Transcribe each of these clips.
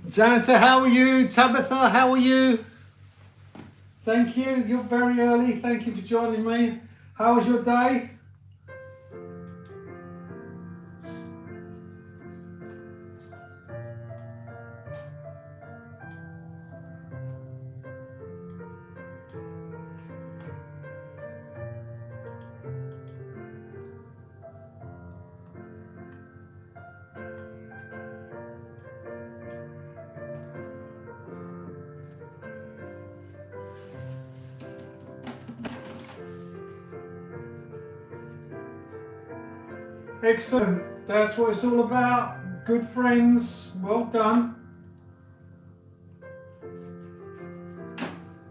Janitor, how are you? Tabitha, how are you? Thank you. You're very early. Thank you for joining me. How was your day? Excellent. That's what it's all about. Good friends. Well done.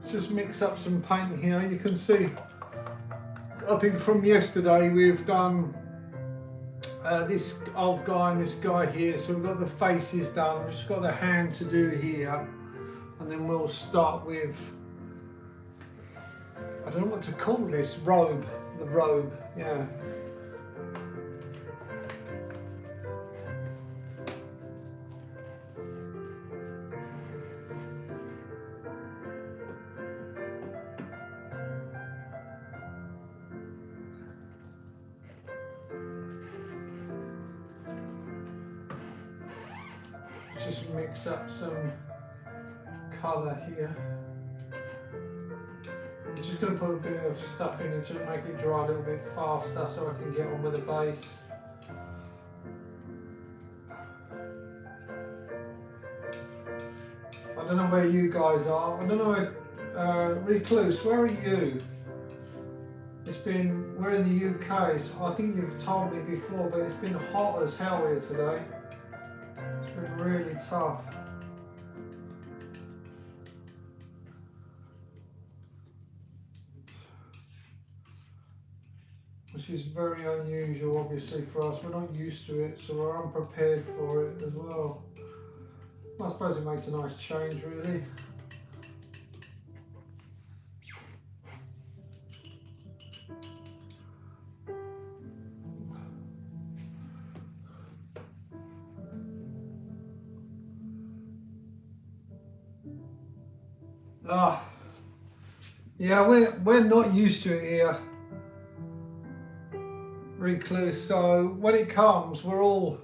Just mix up some paint here. You can see, I think from yesterday we've done this old guy and this guy here. So we've got the faces done. We've just got the hand to do here. And then we'll start with, I don't know what to call this, robe. The robe, yeah. Just mix up some colour here. I'm just going to put a bit of stuff in it to make it dry a little bit faster so I can get on with the base. I don't know where you guys are. I don't know where, Recluse, where are you? We're in the UK, so I think you've told me before, but it's been hot as hell here today. It's been really tough. Which is very unusual, obviously, for us. We're not used to it, so we're unprepared for it as well. I suppose it makes a nice change, really. Yeah, we're not used to it here, Recluse. So when it comes, we're all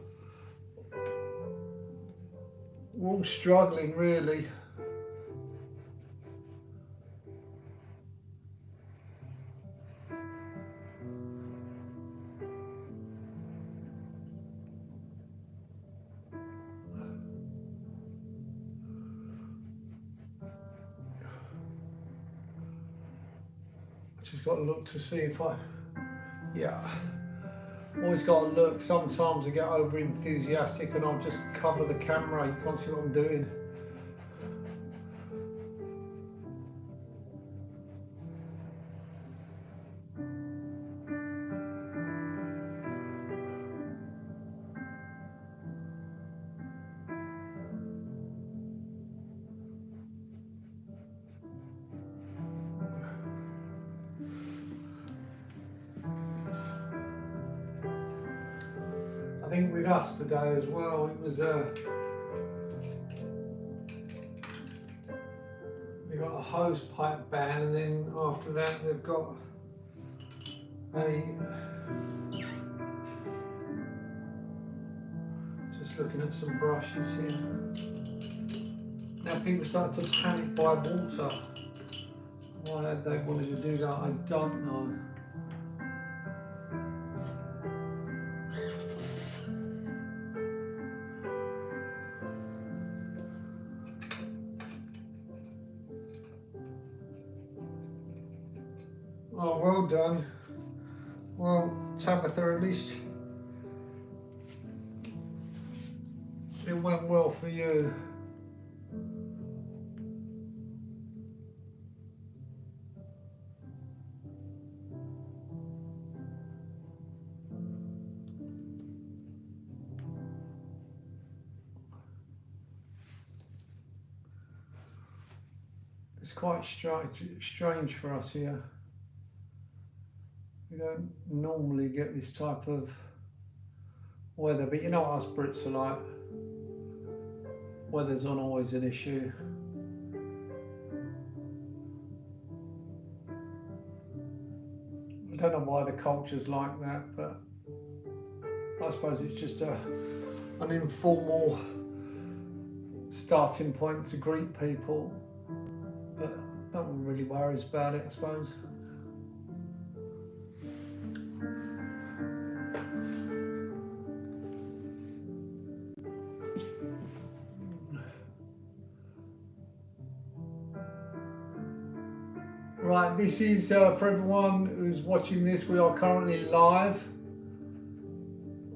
struggling, really. Just got to look to see if yeah. Always got to look. Sometimes I get over enthusiastic and I'll just cover the camera. You can't see what I'm doing. I think with us today as well, it was they got a hose pipe ban, and then after that they've got a just looking at some brushes here. Now people start to panic by water. Why they wanted to do that, I don't know. Oh, well done. Well, Tabitha, at least it went well for you. It's quite strange for us here. We don't normally get this type of weather, but you know what us Brits are like. Weather's not always an issue. I don't know why the culture's like that, but I suppose it's just an informal starting point to greet people, but no one really worries about it, I suppose. Right, this is for everyone who's watching this, we are currently live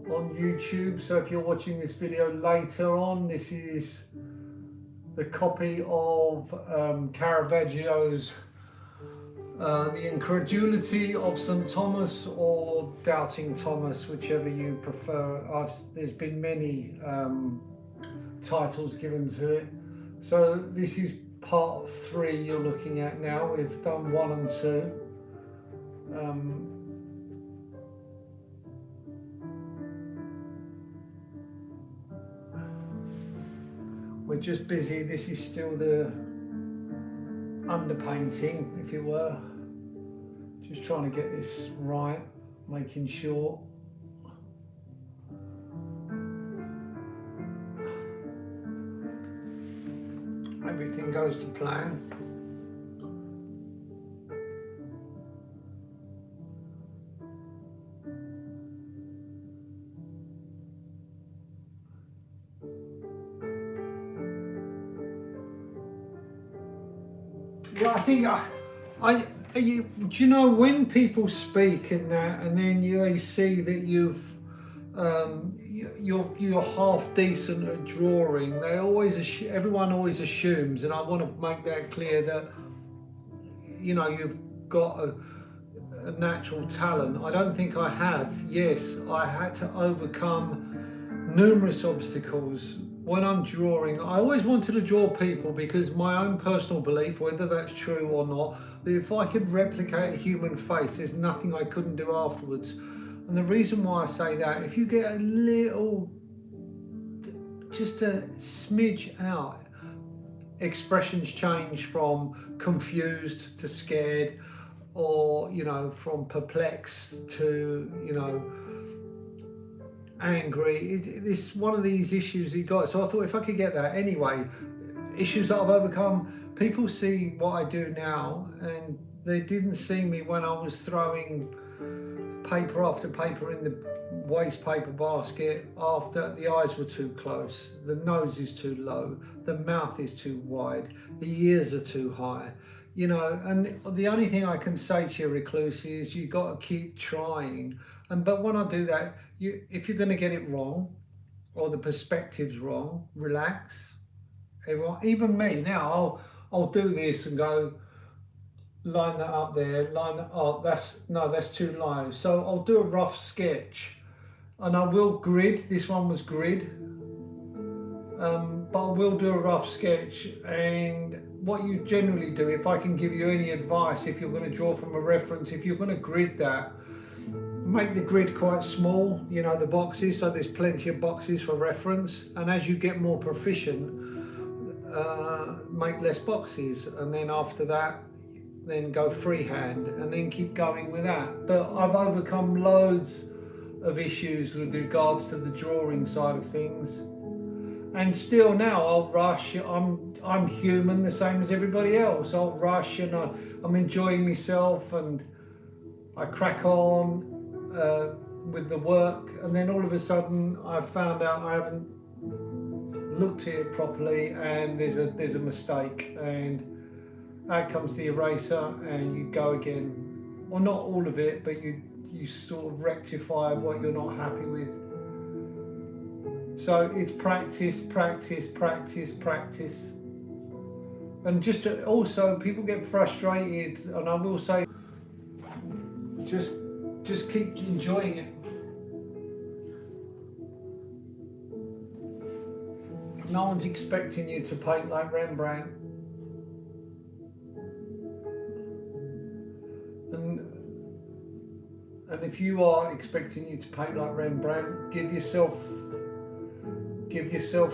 on YouTube, so if you're watching this video later on, this is the copy of Caravaggio's The Incredulity of St. Thomas, or Doubting Thomas, whichever you prefer. There's been many titles given to it. So this is part 3 you're looking at now. We've done 1 and 2. We're just busy. This is still the underpainting, if you were. Just trying to get this right, making sure. Everything goes to plan. Yeah, I think do you know, when people speak in that, and then they see that you're half decent at drawing, they always everyone always assumes, and I want to make that clear, that you know, you've got a natural talent. I don't think I have. Yes, I had to overcome numerous obstacles. When I'm drawing, I always wanted to draw people, because my own personal belief, whether that's true or not, that if I could replicate a human face, there's nothing I couldn't do afterwards. And the reason why I say that, if you get a little, just a smidge out, expressions change from confused to scared, or, you know, from perplexed to, you know, angry. It's one of these issues that you got. So I thought, if I could get that anyway, issues that I've overcome, people see what I do now, and they didn't see me when I was throwing paper after paper in the waste paper basket after the eyes were too close, the nose is too low, the mouth is too wide, the ears are too high, you know. And the only thing I can say to you, recluse, is you got to keep trying. But when I do that, if you're going to get it wrong, or the perspective's wrong, relax. Everyone, even me now, I'll do this and go, line that up there, line that up, that's too low. So I'll do a rough sketch, and I will grid. This one was grid, but I will do a rough sketch. And what you generally do, if I can give you any advice, if you're going to draw from a reference, if you're going to grid that, make the grid quite small, you know, the boxes, so there's plenty of boxes for reference. And as you get more proficient, make less boxes, and then after that, then go freehand, and then keep going with that. But I've overcome loads of issues with regards to the drawing side of things, and still now I'll rush. I'm human, the same as everybody else. I'll rush, and I'm enjoying myself, and I crack on with the work, and then all of a sudden I found out I haven't looked at it properly, and there's a mistake, and out comes the eraser, and you go again. Well, not all of it, but you sort of rectify what you're not happy with. So it's practice, practice, practice, practice. And just to, also, people get frustrated, and I will say, just keep enjoying it. No one's expecting you to paint like Rembrandt. And if you are expecting you to paint like Rembrandt, give yourself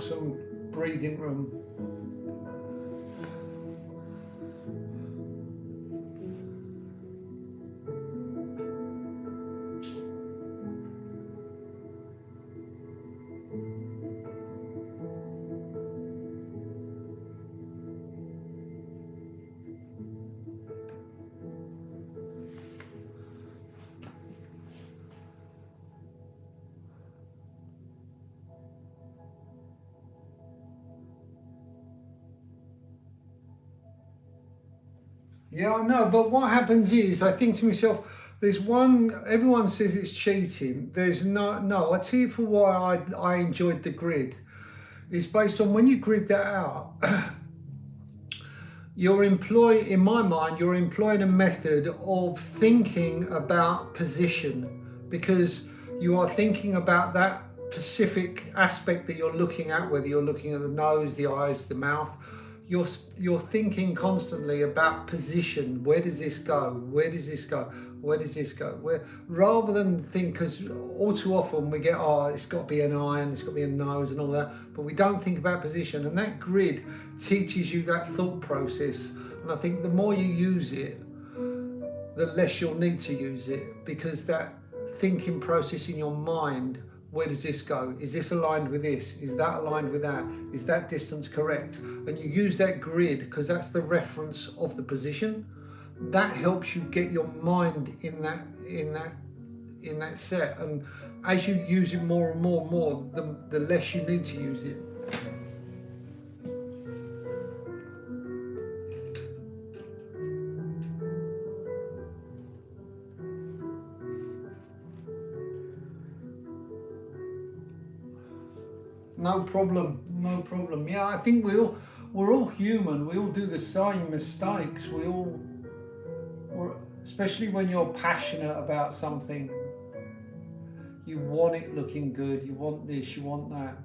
some breathing room. Yeah, I know, but what happens is, I think to myself, everyone says it's cheating. There's no, I tell you for why I enjoyed the grid. It's based on when you grid that out, in my mind, you're employing a method of thinking about position, because you are thinking about that specific aspect that you're looking at, whether you're looking at the nose, the eyes, the mouth. You're thinking constantly about position. Where does this go? Where does this go? Where does this go? Rather than think, because all too often we get, oh, it's got to be an eye and it's got to be a nose and all that, but we don't think about position. And that grid teaches you that thought process. And I think the more you use it, the less you'll need to use it, because that thinking process in your mind, where does this go? Is this aligned with this? Is that aligned with that? Is that distance correct? And you use that grid because that's the reference of the position. That helps you get your mind in that set. And as you use it more and more and more, the less you need to use it. No problem, no problem. Yeah, I think we're all human. We all do the same mistakes. Especially when you're passionate about something. You want it looking good. You want this. You want that.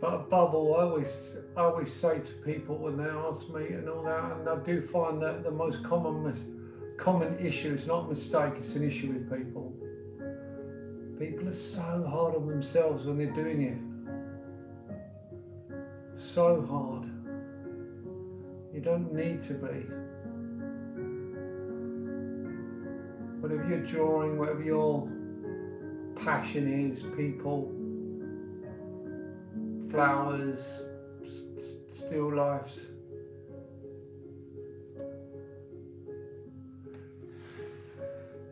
But above all, I always say to people when they ask me and all that, and I do find that the most common issue, it's not a mistake, it's an issue with people. People are so hard on themselves when they're doing it. So hard. You don't need to be. Whatever you're drawing, whatever your passion is, people, flowers, still lifes.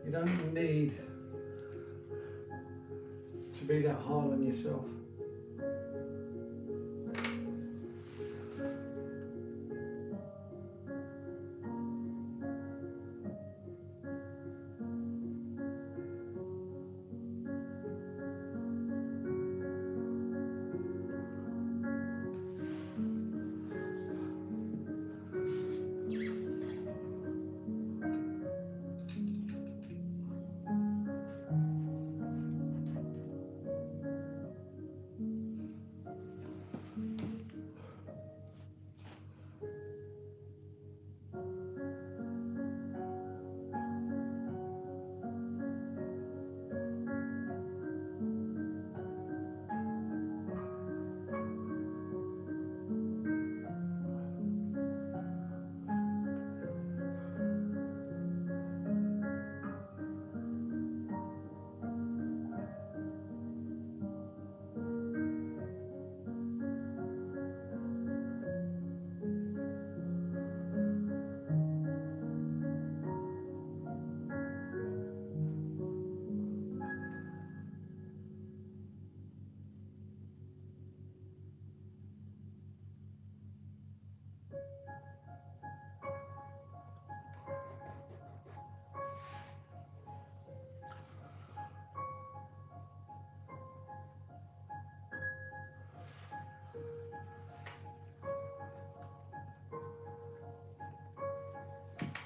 You don't need to be that hard on yourself.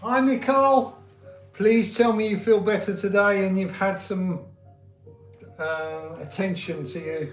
Hi Nicole, please tell me you feel better today and you've had some attention to you.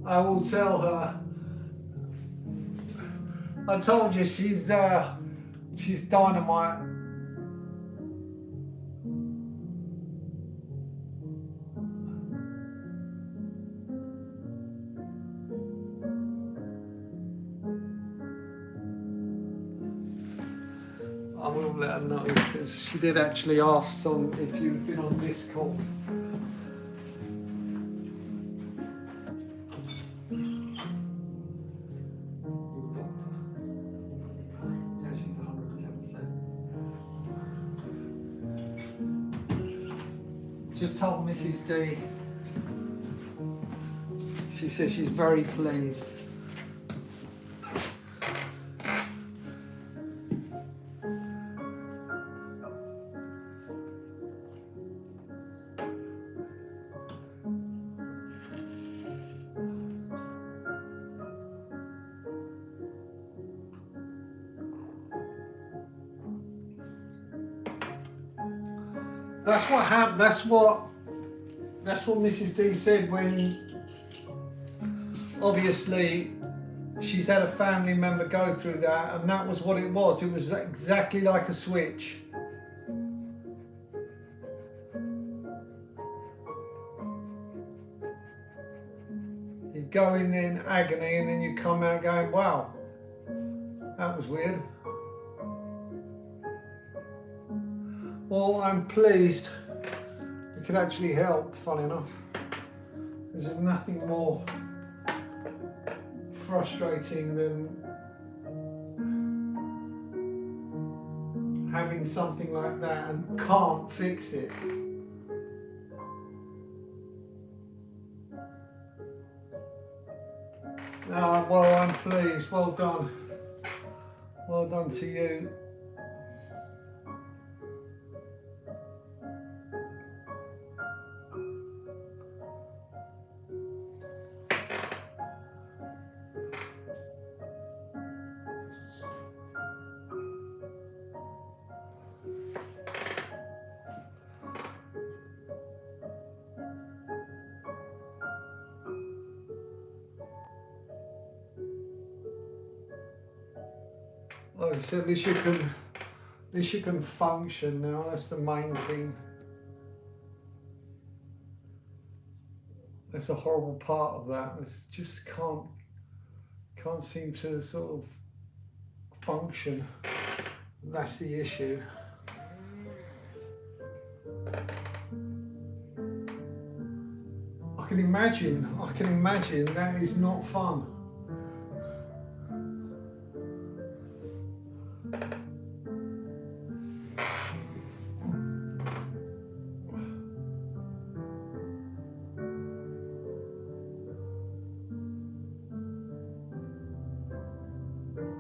I will tell her. I told you she's dynamite. I will let her know because she did actually ask if you've been on this call. Just told Mrs. D. She says she's very pleased. That's what happened. That's what Mrs. D said when obviously she's had a family member go through that, and that was what it was. It was exactly like a switch. You go in there in agony, and then you come out going, "Wow, that was weird." Well, I'm pleased it could actually help, funny enough. There's nothing more frustrating than having something like that and can't fix it. Well, I'm pleased. Well done. Well done to you. Like I said, at least you can function now. That's the main thing. That's a horrible part of that. It's just can't seem to sort of function. That's the issue. I can imagine that is not fun.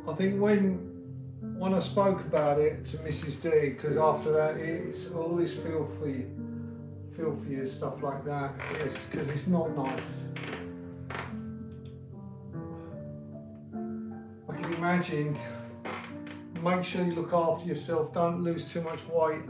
I think when I spoke about it to Mrs. D, because after that it's always feel for you, stuff like that. Yes, because it's not nice. I can imagine. Make sure you look after yourself. Don't lose too much weight.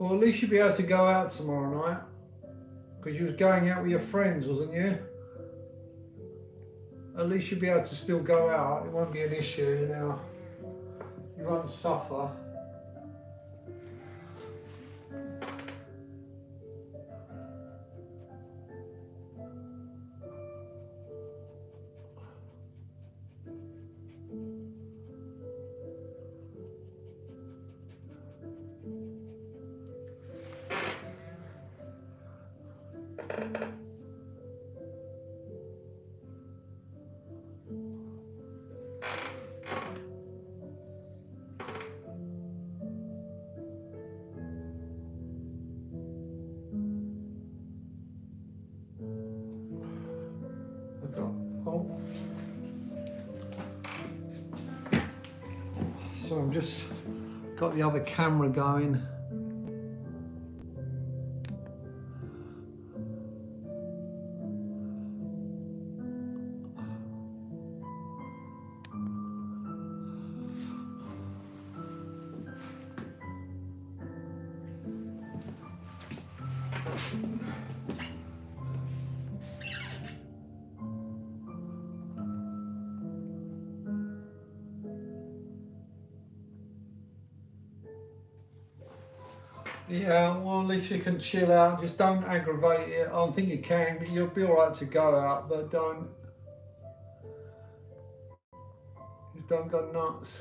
Well, at least you'll be able to go out tomorrow night. Because you was going out with your friends, wasn't you? At least you'll be able to still go out. It won't be an issue now. You won't suffer. So I'm just got the other camera going. Yeah, well, at least you can chill out. Just don't aggravate it. I don't think you can, but you'll be all right to go out. But just don't go nuts.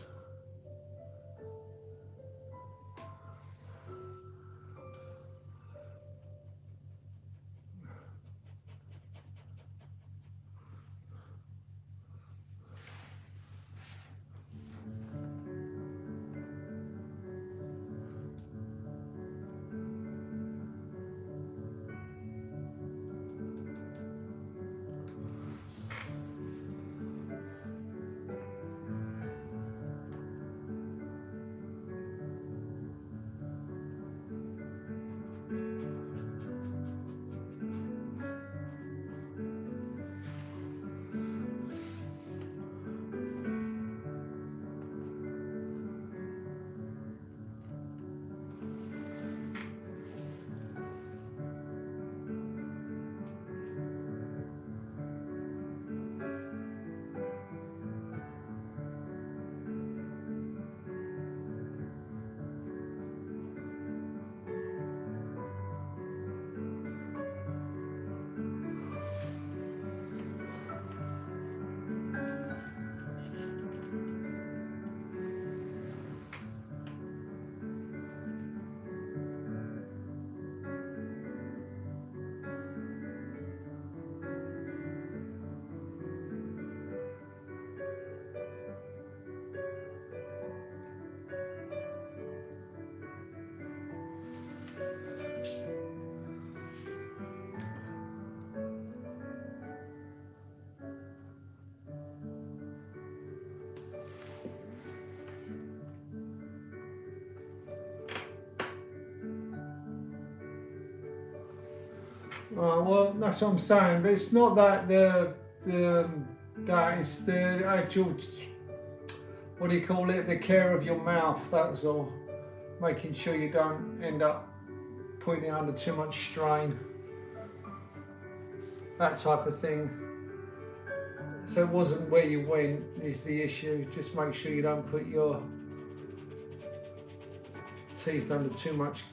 Well, that's what I'm saying, but it's not that that it's the actual, what do you call it, the care of your mouth, that's all. Making sure you don't end up putting it under too much strain. That type of thing. So it wasn't where you went is the issue. Just make sure you don't put your teeth under too much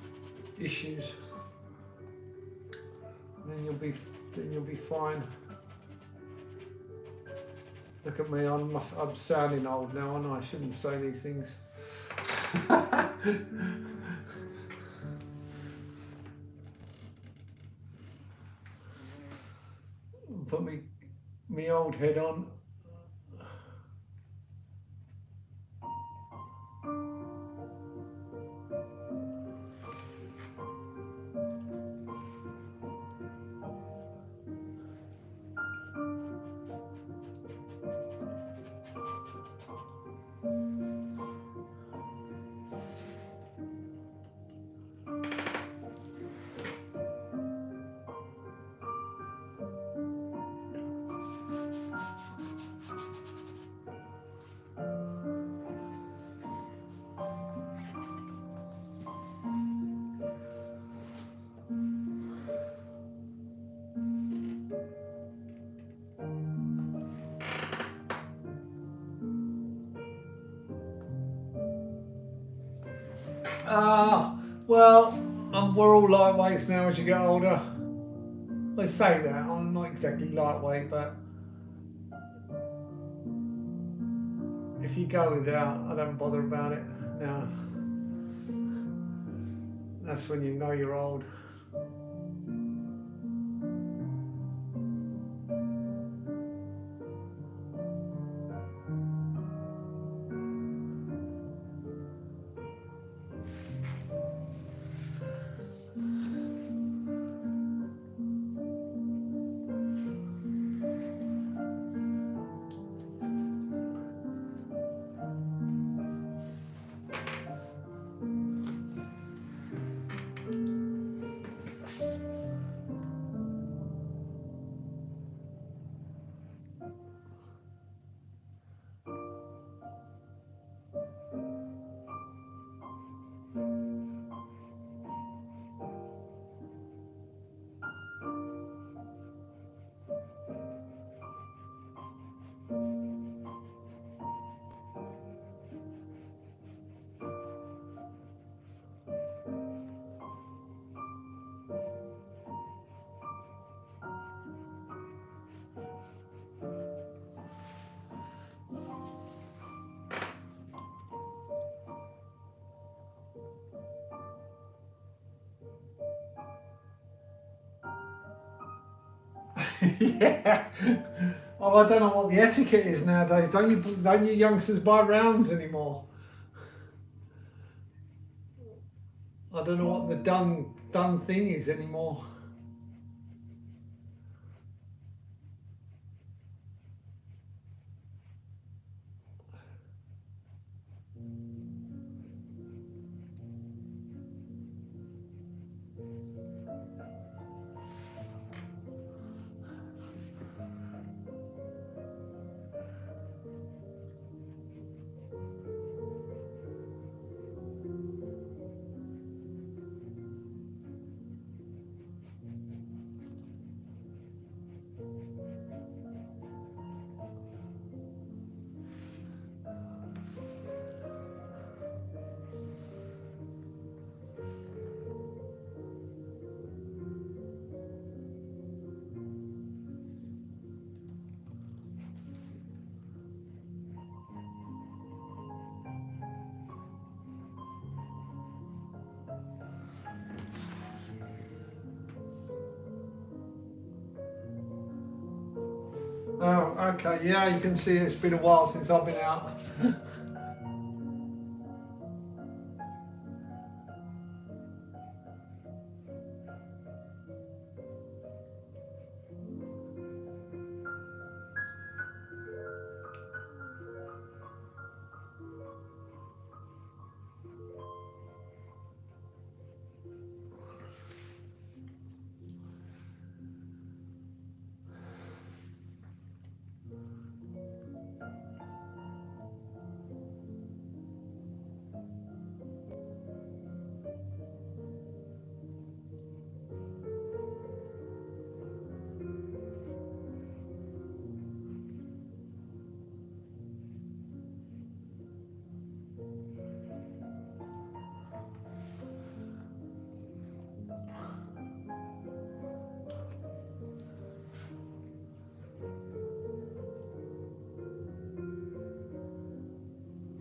issues. Then you'll be fine. Look at me, I'm sounding old now, and I shouldn't say these things. Put me old head on. Well, we're all lightweights now as you get older. I say that, I'm not exactly lightweight, but if you go without, I don't bother about it. No. That's when you know you're old. Yeah. Oh, I don't know what the etiquette is nowadays. Don't you youngsters buy rounds anymore? I don't know what the done thing is anymore. Oh, okay. Yeah, you can see it's been a while since I've been out.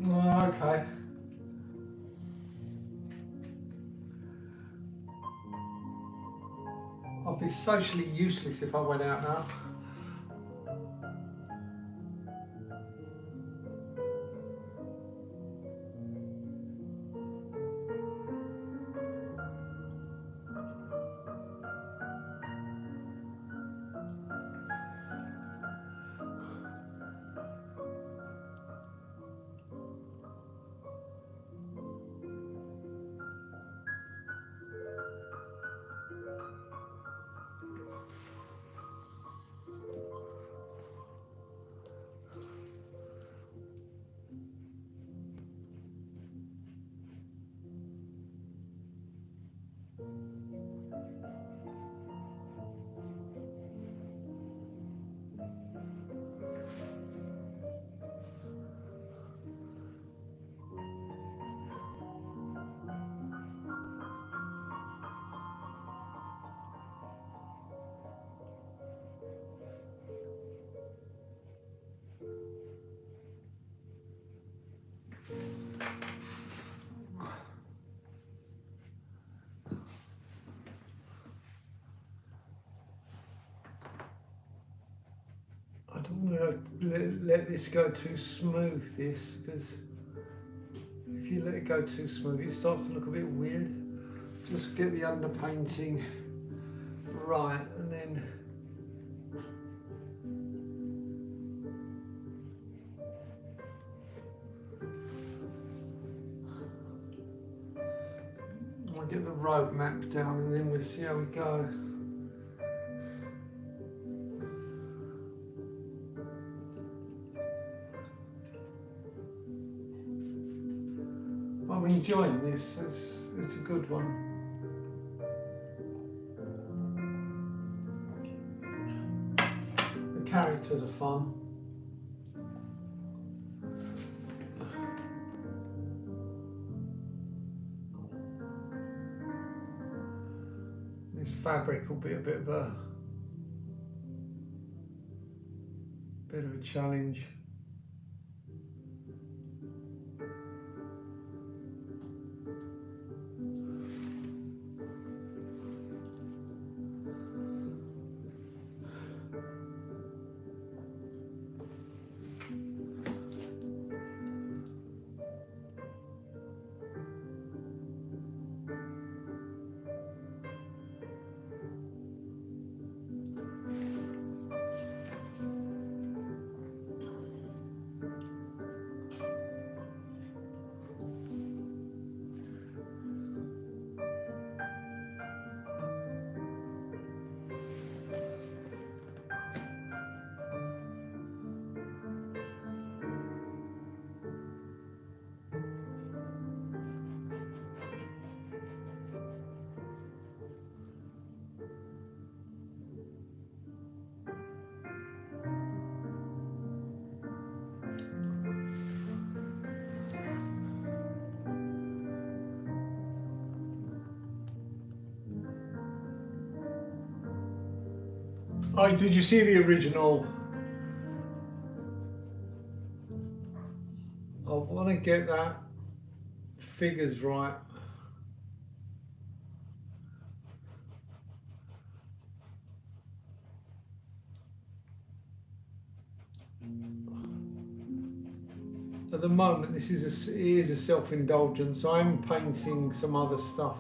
Oh, okay. I'd be socially useless if I went out now. let this go too smooth, because if you let it go too smooth, it starts to look a bit weird. Just get the underpainting right, and then I'll get the road map down, and then we'll see how we go. I'm enjoying this, it's a good one. The characters are fun. This fabric will be a bit of a challenge. Oh, did you see the original? I want to get that figures right. At the moment, this is a self-indulgence. I'm painting some other stuff,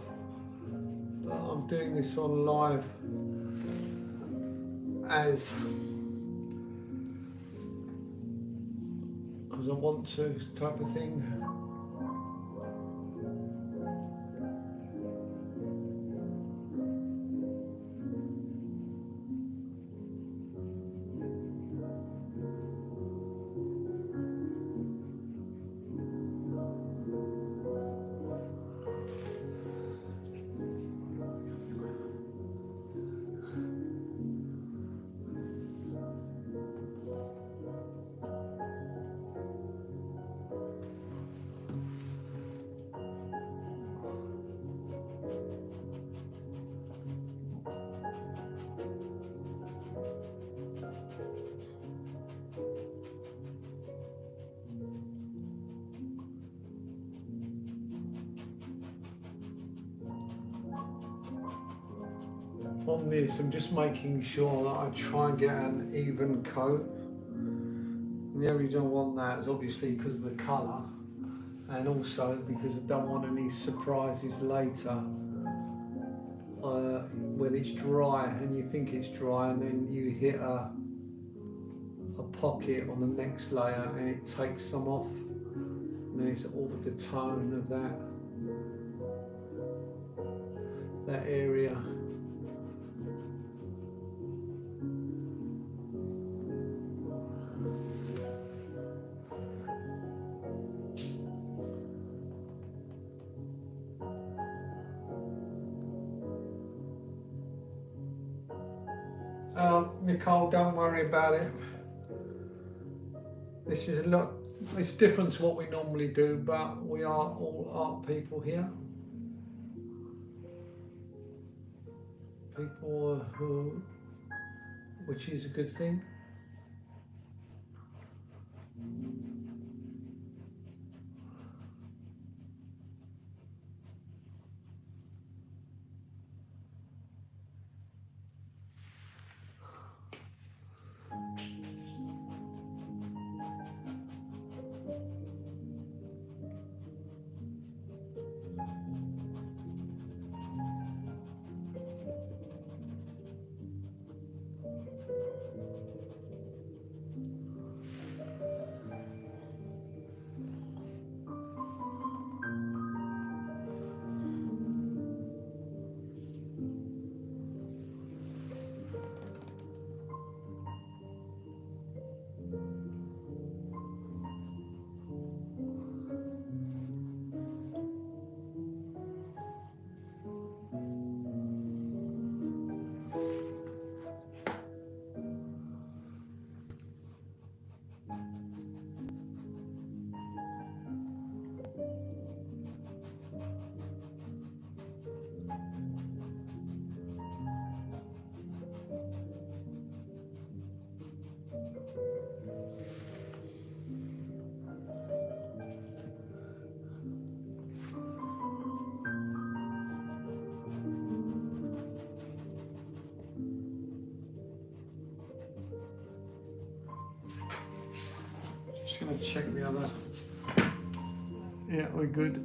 but I'm doing this on live as because I want to, type of thing. On this, I'm just making sure that I try and get an even coat. And the only reason I want that is obviously because of the colour, and also because I don't want any surprises later when it's dry and you think it's dry, and then you hit a pocket on the next layer and it takes some off, and then it's all the tone of that area. Nicole, don't worry about it. This is it's different to what we normally do, but we are all art people here. People which is a good thing. Just going to check the other. Yeah, we're good.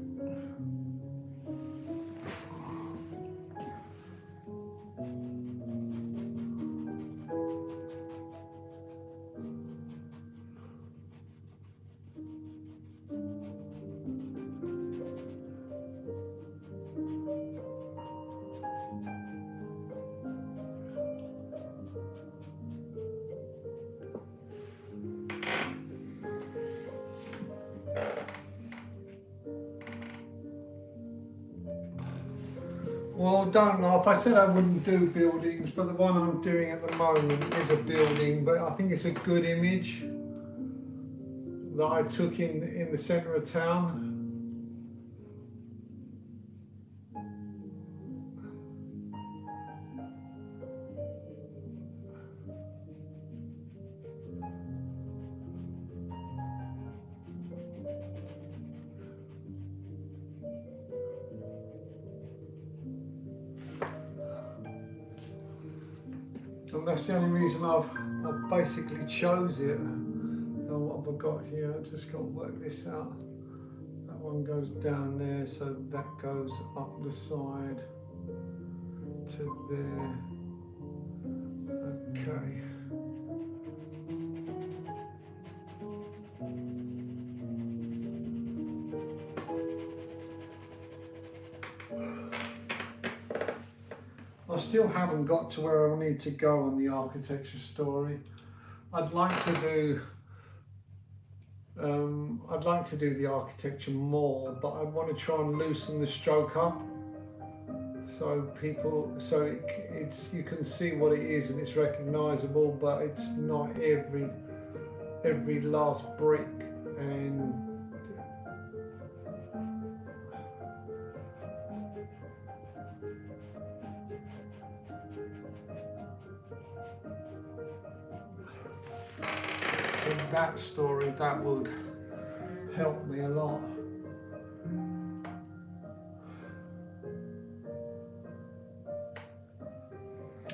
Well, don't laugh. I said I wouldn't do buildings, but the one I'm doing at the moment is a building, but I think it's a good image that I took in the centre of town. And that's the only reason I've basically chose it. Now what have I got here? I've just got to work this out. That one goes down there, so that goes up the side to there. Okay. I still haven't got to where I need to go on the architecture story. I'd like to do the architecture more, but I want to try and loosen the stroke up so it's you can see what it is and it's recognisable, but it's not every last brick and. That story, that would help me a lot.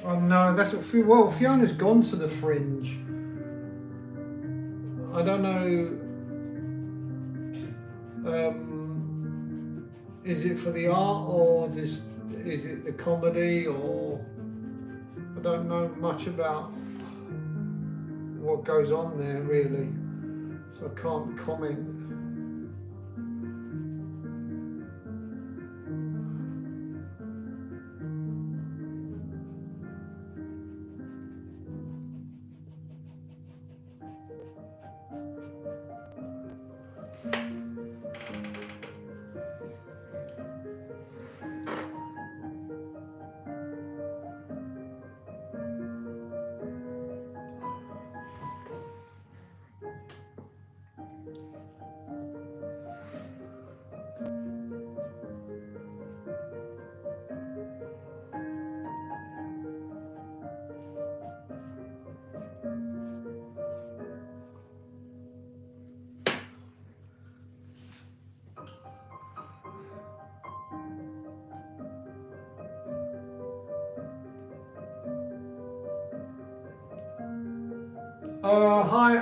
Oh no, that's what, well, Fiona's gone to the Fringe. I don't know, is it for the art or is it the comedy, or I don't know much about what goes on there really, so I can't comment.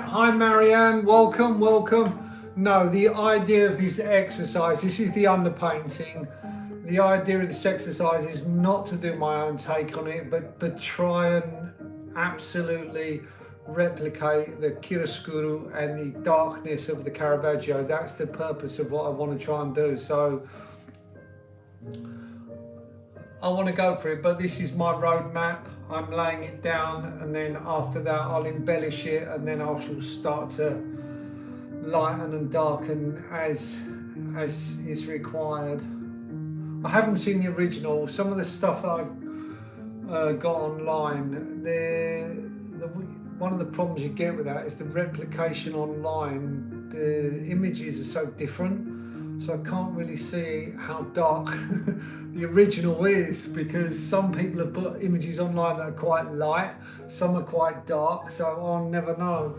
Hi Marianne, welcome. No, the idea of this exercise, this is the underpainting. The idea of this exercise is not to do my own take on it, but try and absolutely replicate the chiaroscuro and the darkness of the Caravaggio. That's the purpose of what I want to try and do. So I want to go for it, but this is my roadmap. I'm laying it down, and then after that I'll embellish it, and then I shall start to lighten and darken as is required. I haven't seen the original. Some of the stuff that I've got online, one of the problems you get with that is the replication online. The images are so different, so I can't really see how dark the original is, because some people have put images online that are quite light, some are quite dark, so I'll never know.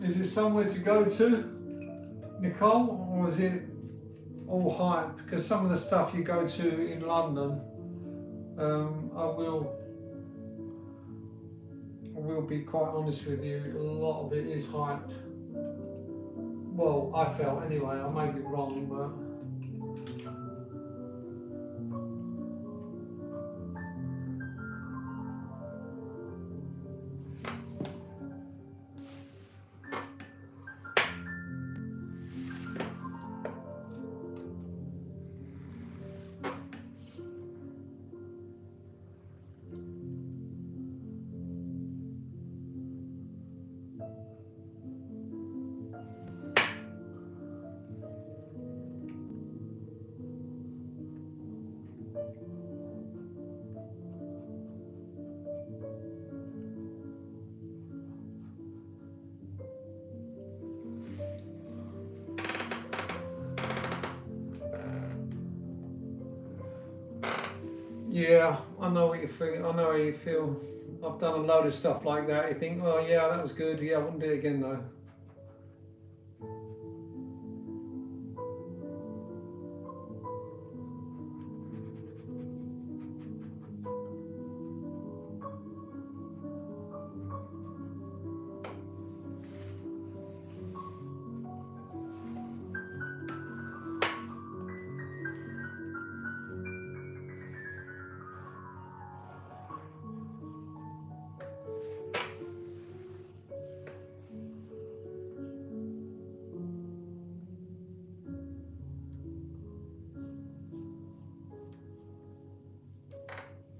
Is it somewhere to go to, Nicole, or is it all hype? Because some of the stuff you go to in London, I will be quite honest with you, a lot of it is hyped. Well, I felt anyway, I may be wrong, but yeah, I know what you feel. I know how you feel. I've done a load of stuff like that. You think, oh yeah, that was good. Yeah, I wouldn't do it again though.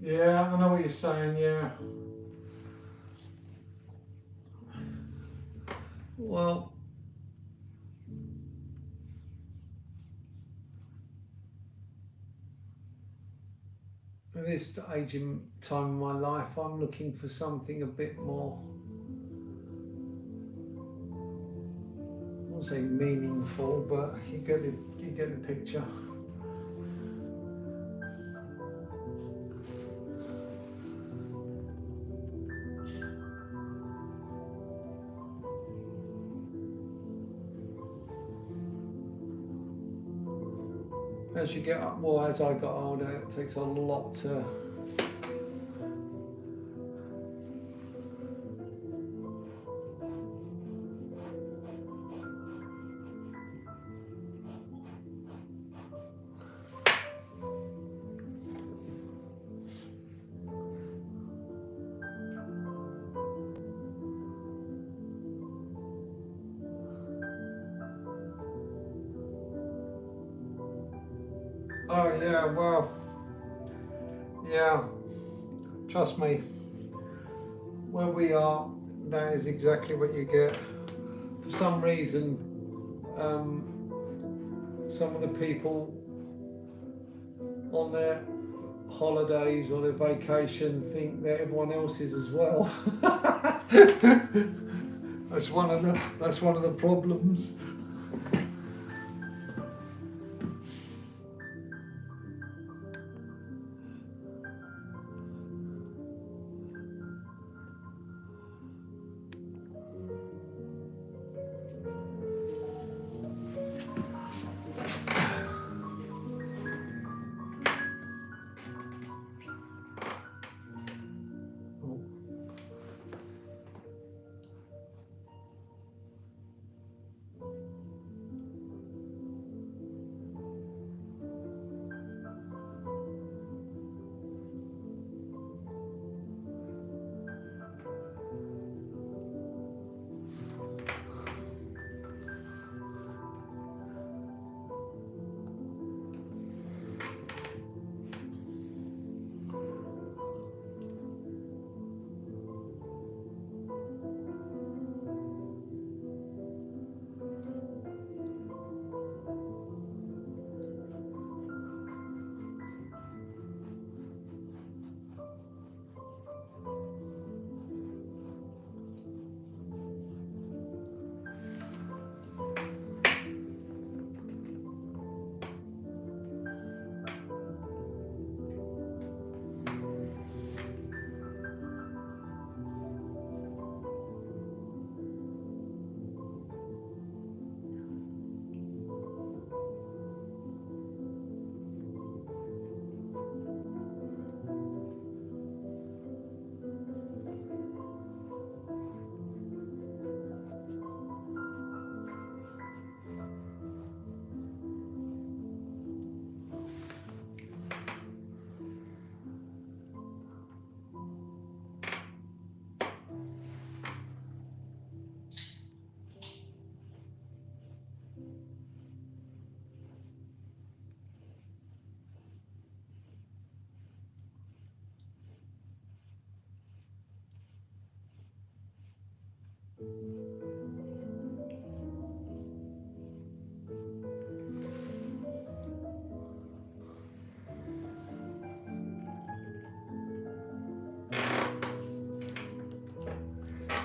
Yeah, I know what you're saying, yeah. Well, at this aging time in my life, I'm looking for something a bit more, I won't say meaningful, but you get the picture. As you get up, well, as I got older, it takes a lot to oh yeah, well, yeah, trust me, where we are, that is exactly what you get. For some reason, some of the people on their holidays or their vacation think that everyone else is as well. That's one of the problems.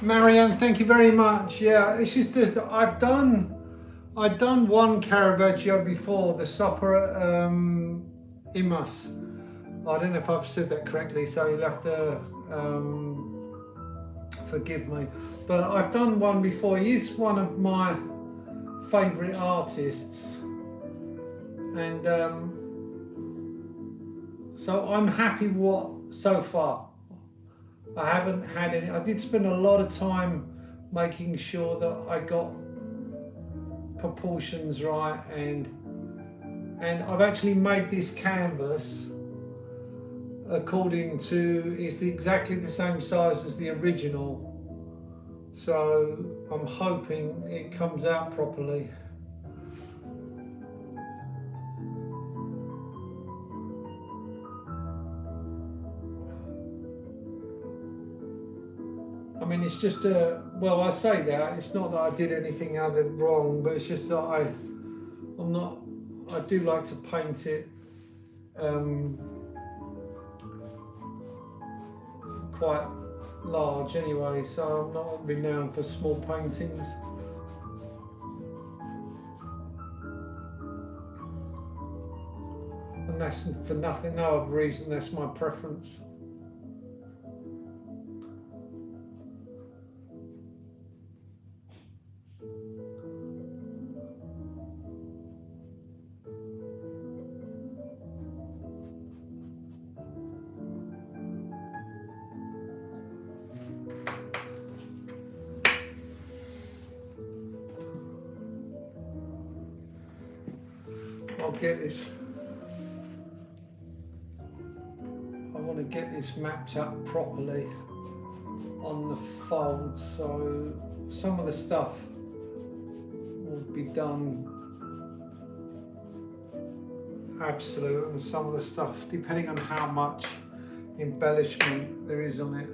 Marianne, thank you very much. Yeah, it's just that I'd done one Caravaggio before, the supper at Imas. I don't know if I've said that correctly, so you'll have to forgive me. But I've done one before. He's one of my favourite artists, and so I'm happy so far. I haven't had any. I did spend a lot of time making sure that I got proportions right, and I've actually made this canvas according to, it's exactly the same size as the original, so I'm hoping it comes out properly. I mean, it's just well, I say that, it's not that I did anything other wrong, but it's just that I do like to paint it quite large anyway, so I'm not renowned for small paintings. And that's for nothing, no other reason, that's my preference. I'll get this. I want to get this mapped up properly on the fold, so some of the stuff will be done absolute, and some of the stuff, depending on how much embellishment there is on it.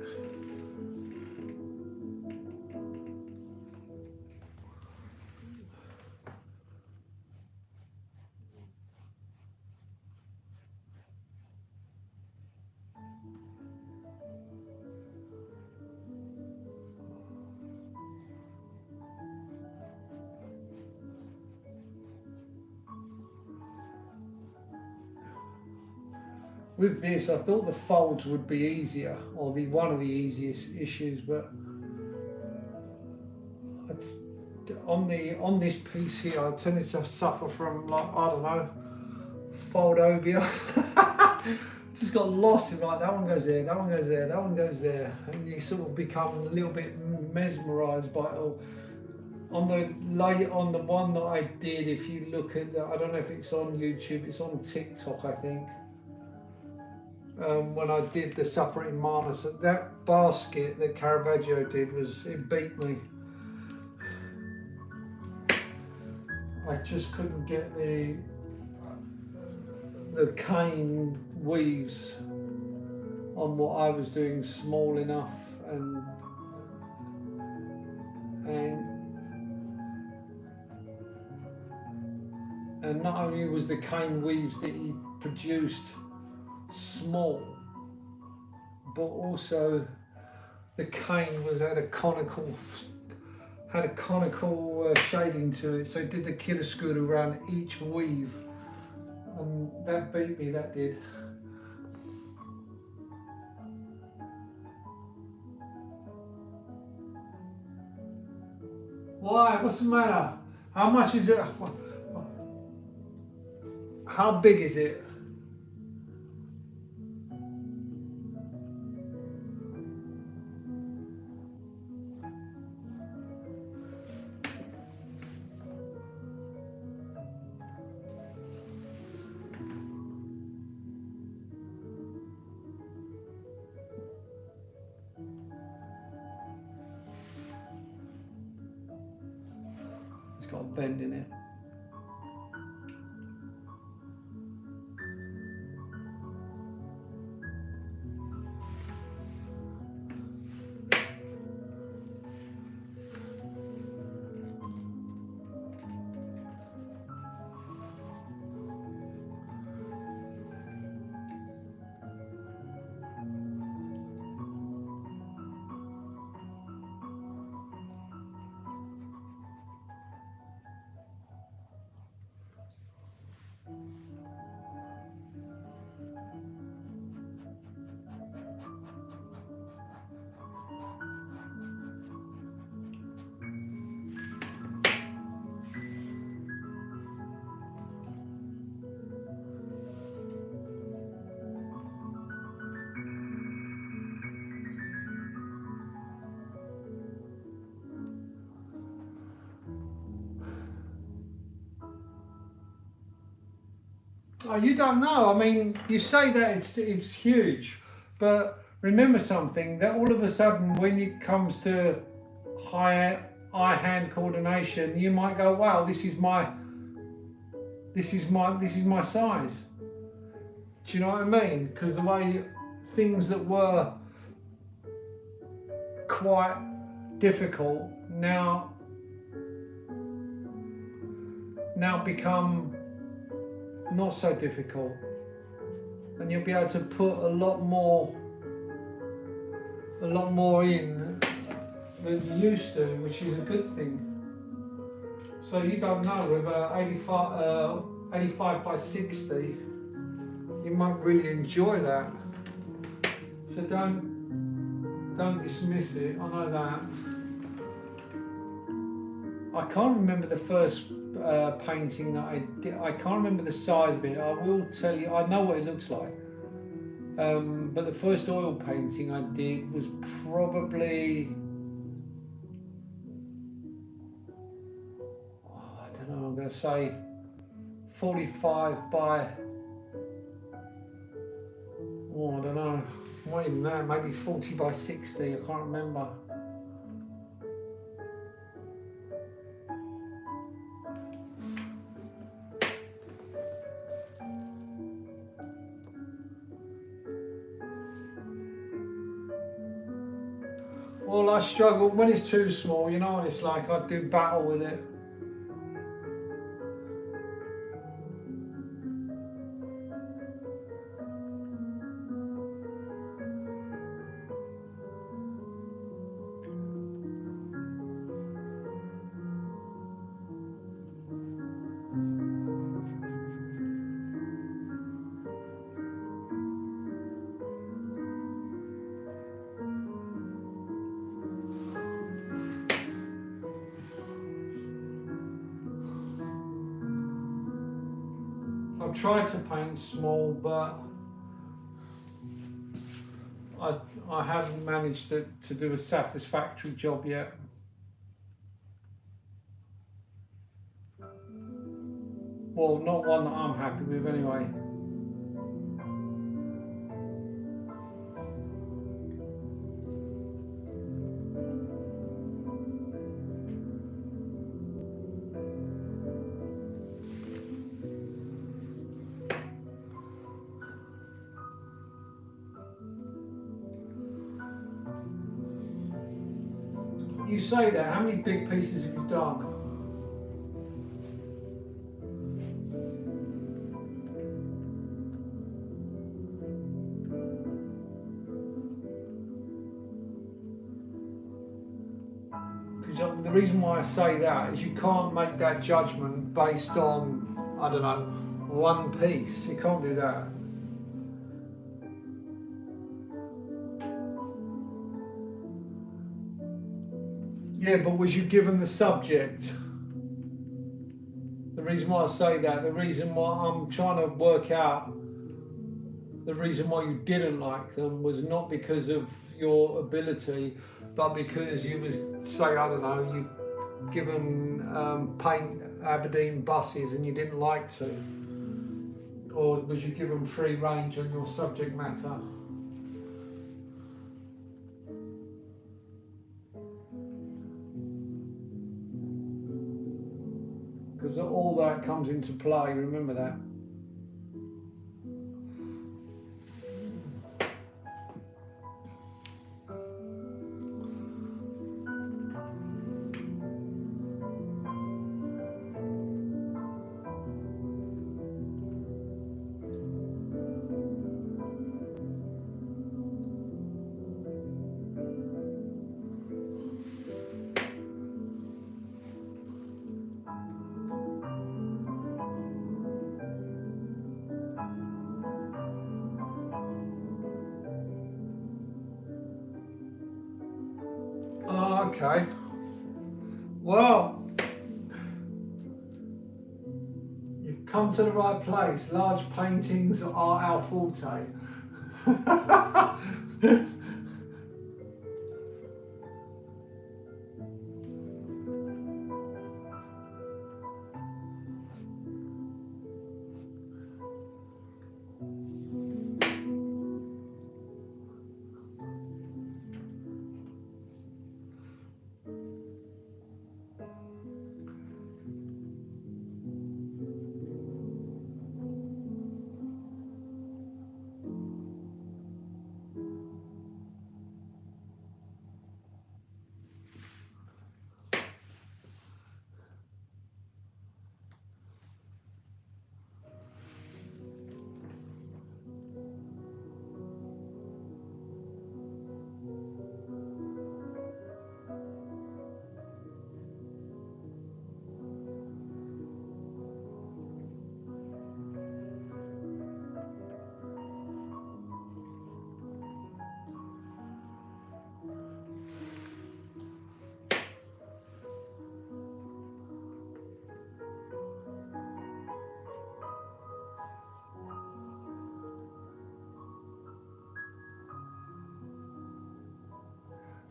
With this, I thought the folds would be easier, or one of the easiest issues, but on this piece here, I tended to suffer from, like, I don't know, foldobia. Just got lost in, like, that one goes there, that one goes there, that one goes there, and you sort of become a little bit mesmerised by it all. On the one that I did, if you look at I don't know if it's on YouTube, it's on TikTok, I think. When I did the supper in Marnus, that basket that Caravaggio did it beat me. I just couldn't get the cane weaves on what I was doing small enough, and not only was the cane weaves that he produced small, but also the cane had a conical shading to it, so it did the chiaroscuro around each weave, and that beat me, that did. Why? What's the matter? How much is it? How big is it? It's got a bend in it. Oh, you don't know. I mean, you say that it's huge, but remember something, that all of a sudden when it comes to eye-hand coordination, you might go, wow, this is my size. Do you know what I mean? Because the way things that were quite difficult now become not so difficult, and you'll be able to put a lot more in than you used to, which is a good thing. So you don't know whether 85 by 60, you might really enjoy that. So don't dismiss it. I know that. I can't remember the first painting that I did. I can't remember the size of it. I will tell you, I know what it looks like. But the first oil painting I did was probably, I don't know, I'm going to say 45 by, oh, I don't know, not even that, maybe 40 by 60, I can't remember. Well, I struggle when it's too small, you know, it's like I do battle with it. I've tried to paint small, but I haven't managed to do a satisfactory job yet. Well, not one that I'm happy with anyway. You say that, how many big pieces have you done? Because the reason why I say that is you can't make that judgment based on, I don't know, one piece. You can't do that. Yeah, but was you given the subject? The reason why I say that, the reason why I'm trying to work out the reason why you didn't like them was not because of your ability, but because you was, say, I don't know, you given paint Aberdeen buses and you didn't like to, or was you given free range on your subject matter? Because all that comes into play, remember that. Okay. Well, you've come to the right place. Large paintings are our forte.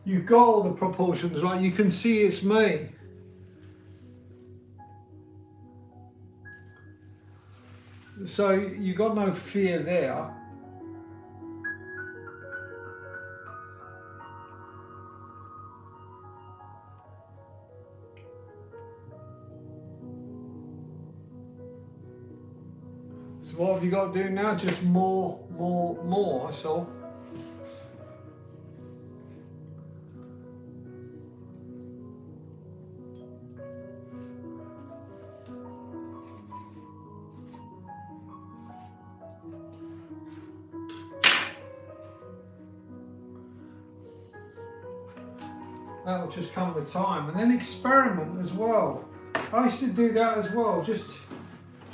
you've got all the proportions right, you can see it's me. So you got no fear there. So what have you got to do now? Just more, that's all. That'll just come with time. And then experiment as well. I used to do that as well, just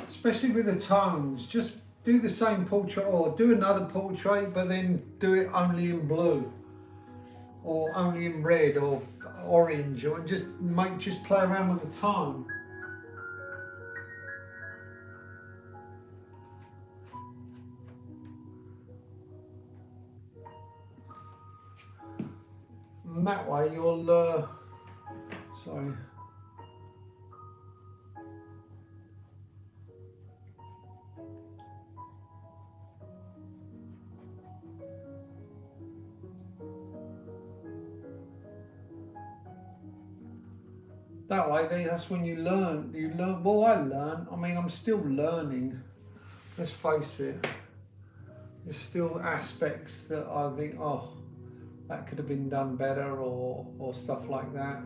especially with the tones. Just do the same portrait or do another portrait, but then do it only in blue or only in red or orange, or just play around with the tone. And that way you'll sorry. That way, that's when you learn. Well, I learn. I mean, I'm still learning. Let's face it. There's still aspects that I think, oh, that could have been done better, or stuff like that.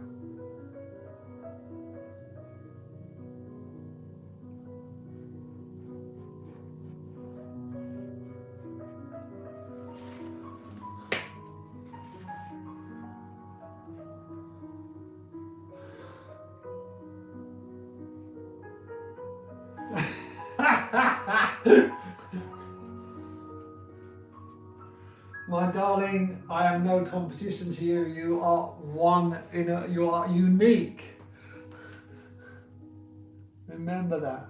My darling, I am no competition to you. You are one you are unique. Remember that.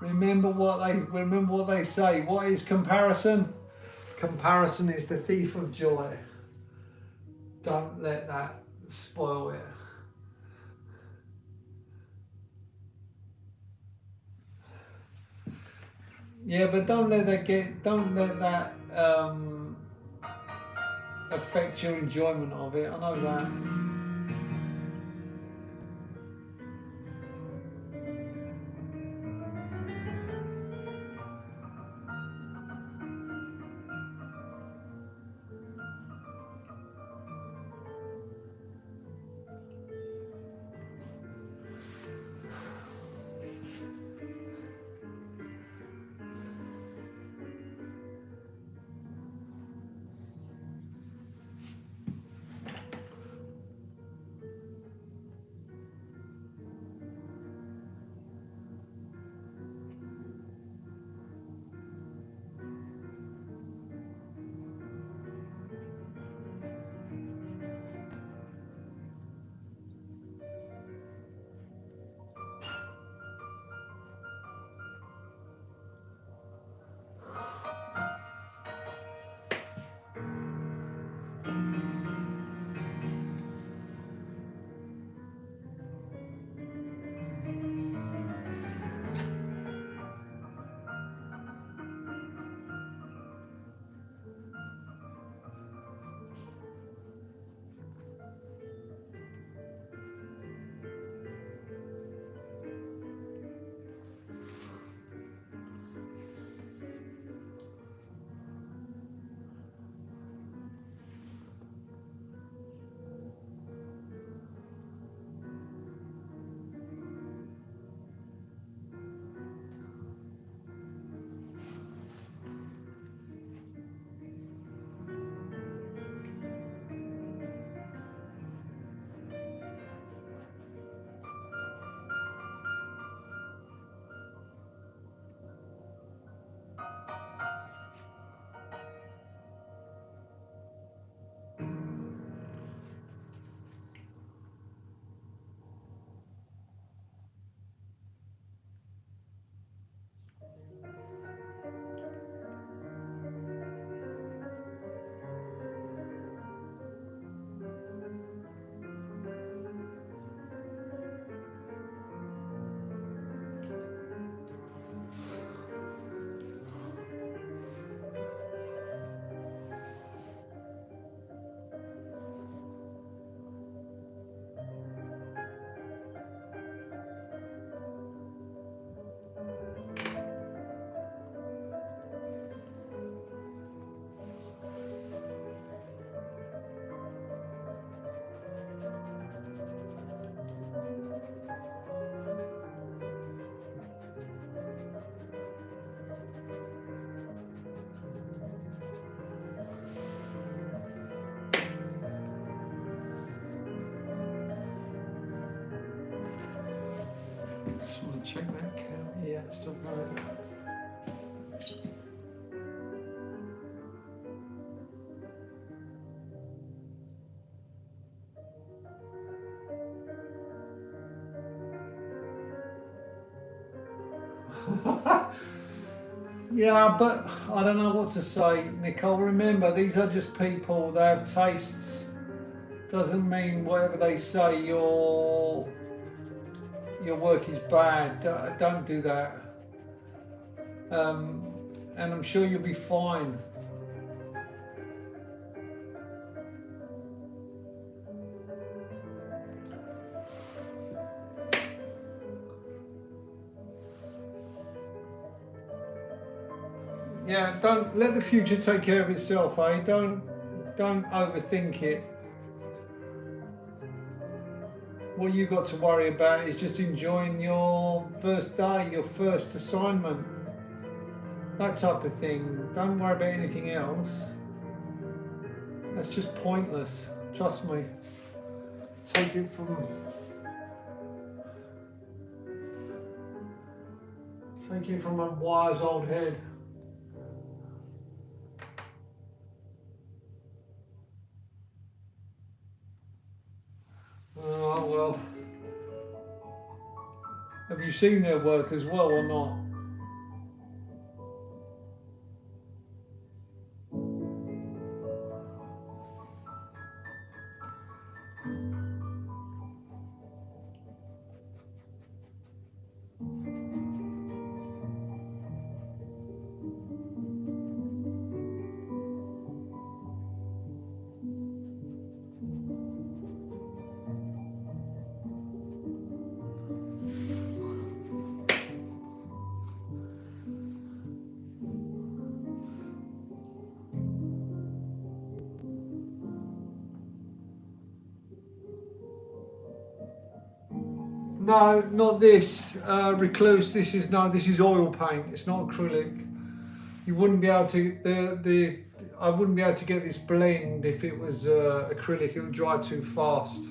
Remember what they say. What is comparison? Comparison is the thief of joy. Don't let that spoil it. Yeah, but don't let that affect your enjoyment of it. I know that. check that count. Yeah, stop right. Yeah, but I don't know what to say, Nicole. Remember, these are just people. They have tastes. Doesn't mean whatever they say your work is bad. Don't do that. And I'm sure you'll be fine. Yeah, don't let the future take care of itself, eh? Don't overthink it. What you got to worry about is just enjoying your first day, your first assignment, that type of thing. Don't worry about anything else. That's just pointless. Trust me. Take it from a wise old head. Oh well. Have you seen their work as well or not? No, not this recluse. This is oil paint. It's not acrylic. You wouldn't be able to I wouldn't be able to get this blend if it was acrylic. It would dry too fast.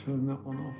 Turn that one off.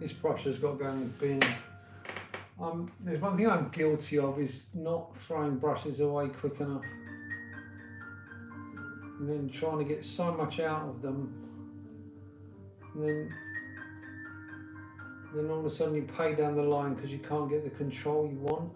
This brush has got to go in the bin. There's one thing I'm guilty of is not throwing brushes away quick enough. And then trying to get so much out of them. And then all of a sudden you pay down the line because you can't get the control you want.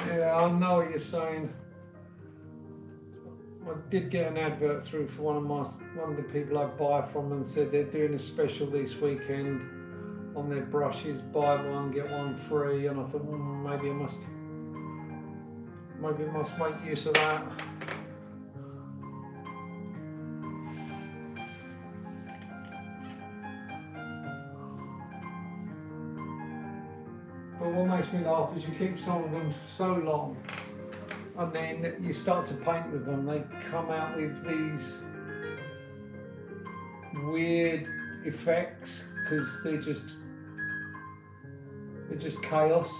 Yeah, I know what you're saying. I did get an advert through for one of the people I buy from, and said they're doing a special this weekend on their brushes, buy one get one free, and I thought maybe I must make use of that. But what makes me laugh is you keep some of them so long, and then you start to paint with them, they come out with these weird effects because they're just chaos.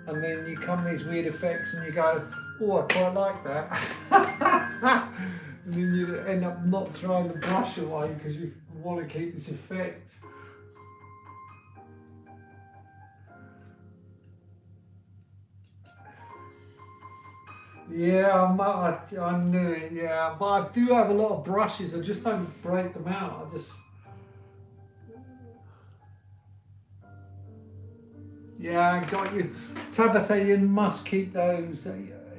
And then you come these weird effects and you go, oh, I quite like that. And then you end up not throwing the brush away because you want to keep this effect. Yeah, I knew it, yeah. But I do have a lot of brushes, I just don't break them out. Yeah, I got you. Tabitha, you must keep those.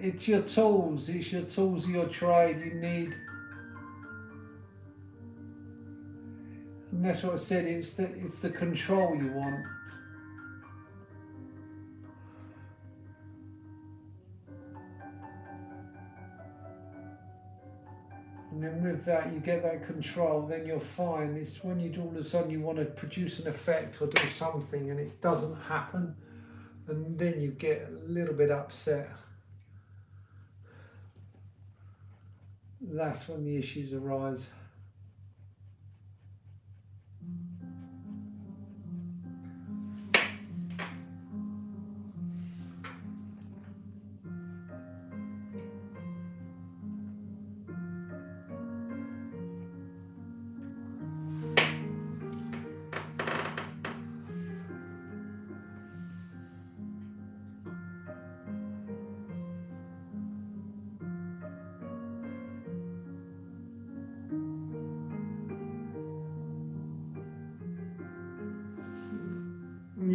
It's your tools of your trade you need. And that's what I said, it's the control you want. And then with that, you get that control, then you're fine. It's when you all of a sudden you want to produce an effect or do something and it doesn't happen, and then you get a little bit upset. That's when the issues arise.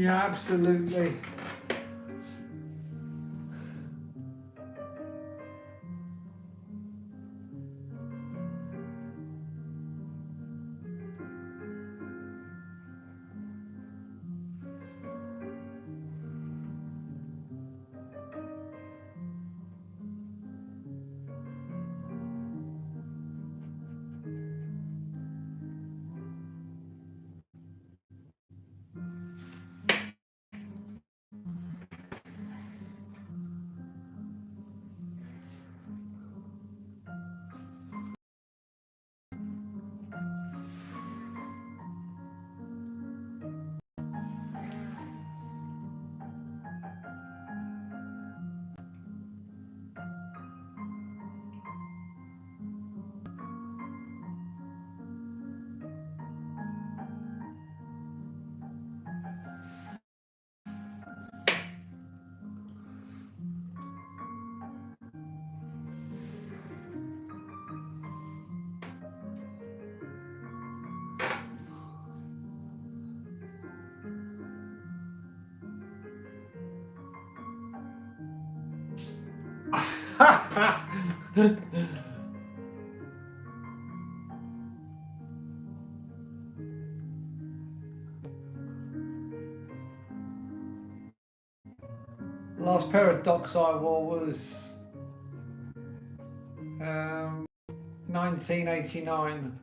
Yeah, absolutely. Last pair of docks I wore was 1989.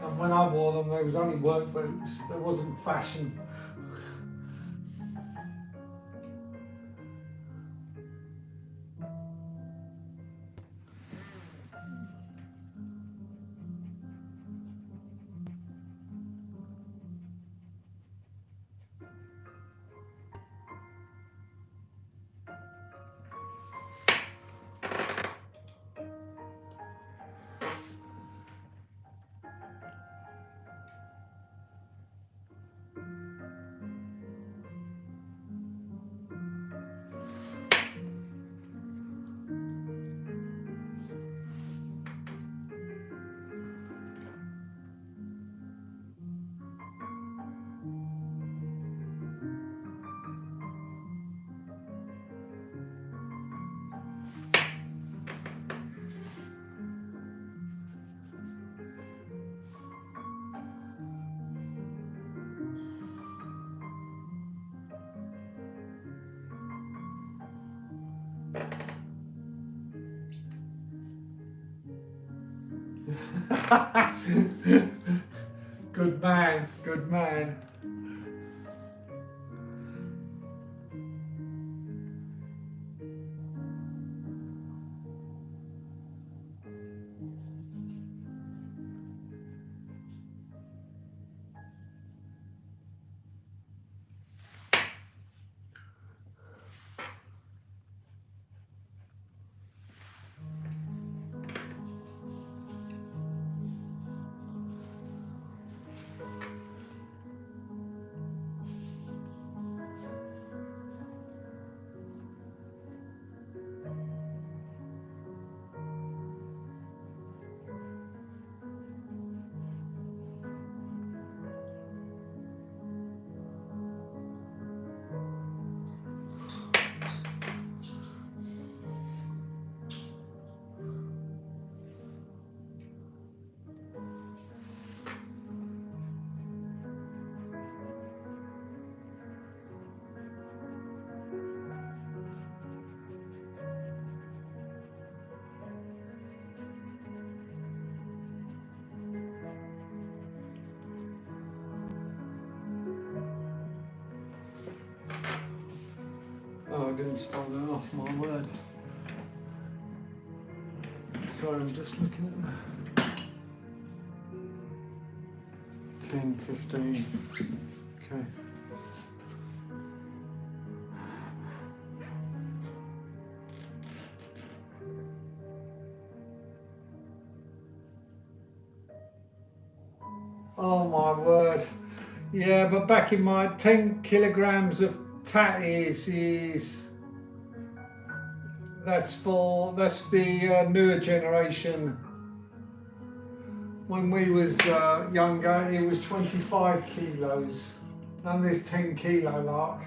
And when I wore them, there was only work boots. There wasn't fashion. Good man, good man. Oh, I didn't start that off, my word. Sorry, I'm just looking at 10, 15. Okay. Oh my word. Yeah, but back in my 10 kilograms of tatties is that's the newer generation. When we was younger, it was 25 kilos. None of this 10 kilo lark.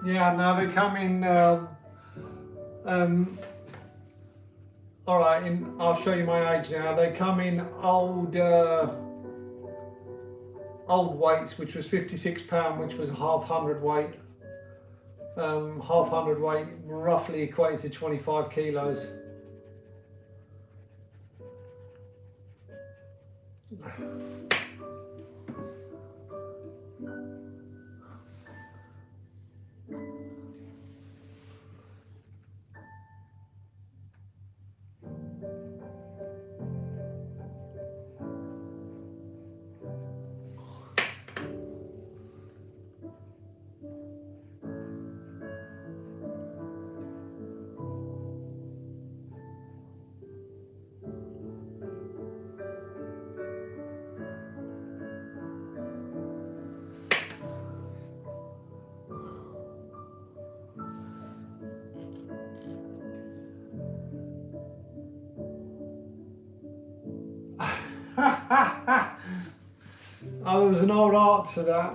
Yeah, now they come in. All right, I'll show you my age now. They come in old weights, which was 56 pound, which was half hundredweight. Half hundredweight roughly equated to 25 kilos. Oh, there was an old art to that.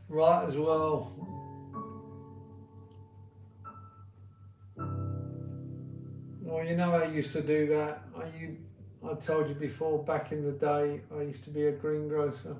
Right as well. Well, you know I used to do that. I told you before, back in the day, I used to be a greengrocer.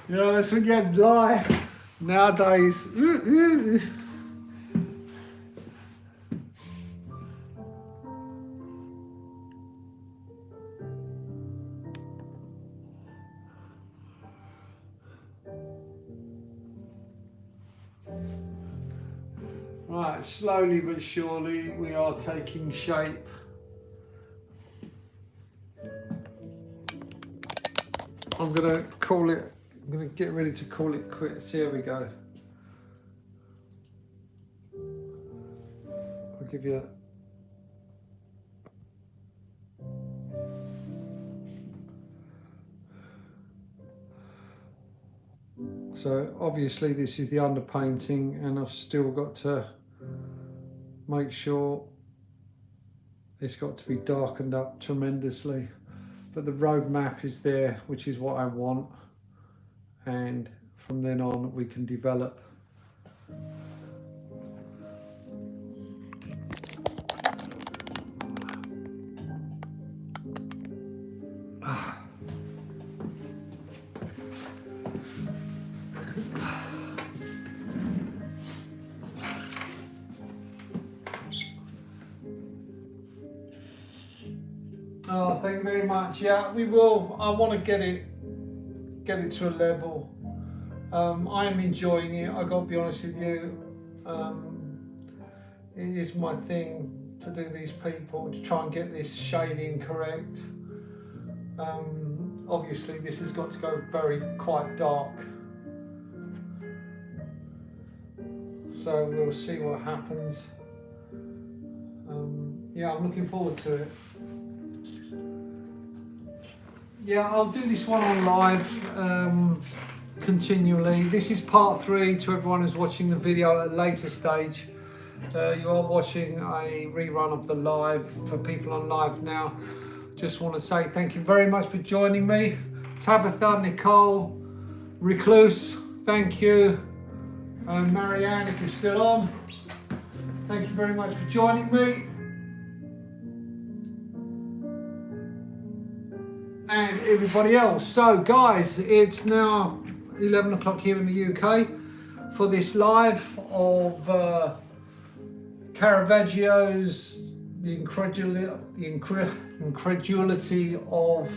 Yeah, that's when you lie nowadays. Right, slowly but surely we are taking shape. I'm gonna get ready to call it quits. Here we go. I'll give you so obviously this is the underpainting, and I've still got to make sure it's got to be darkened up tremendously, but the roadmap is there, which is what I want, and from then on we can develop. Oh, thank you very much. Yeah, we will. I want to get it to a level. I am enjoying it. I got to be honest with you. It is my thing to do these people, to try and get this shading correct. Obviously, this has got to go quite dark. So we'll see what happens. Yeah, I'm looking forward to it. Yeah, I'll do this one on live continually. This is part 3 to everyone who's watching the video at a later stage. You are watching a rerun of the live for people on live now. Just want to say thank you very much for joining me. Tabitha, Nicole, Recluse, thank you. Marianne, if you're still on, thank you very much for joining me. And everybody else. So guys, it's now 11 o'clock here in the UK for this live of Caravaggio's The Incredulity of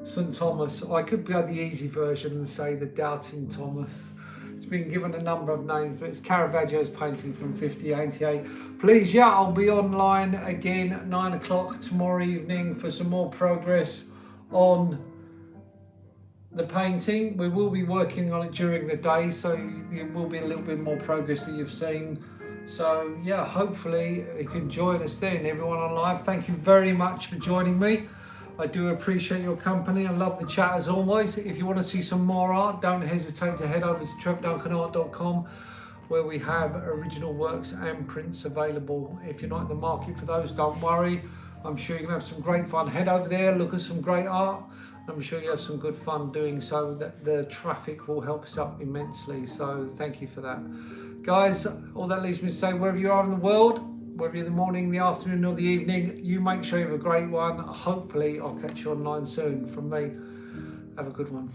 St. Thomas. I could go the easy version and say the Doubting Thomas. It's been given a number of names, but it's Caravaggio's painting from 1588. Please, yeah, I'll be online again at 9 o'clock tomorrow evening for some more progress on the painting. We will be working on it during the day, so there will be a little bit more progress that you've seen. So yeah, hopefully you can join us then. Everyone on live, thank you very much for joining me. I do appreciate your company. I love the chat as always. If you want to see some more art, don't hesitate to head over to trevorduncanart.com, where we have original works and prints available. If you're not in the market for those, don't worry. I'm sure you're going to have some great fun. Head over there, look at some great art. I'm sure you have some good fun doing so. The traffic will help us up immensely. So thank you for that. Guys, all that leaves me to say, wherever you are in the world, whether you're in the morning, the afternoon or the evening, you make sure you have a great one. Hopefully I'll catch you online soon. From me, have a good one.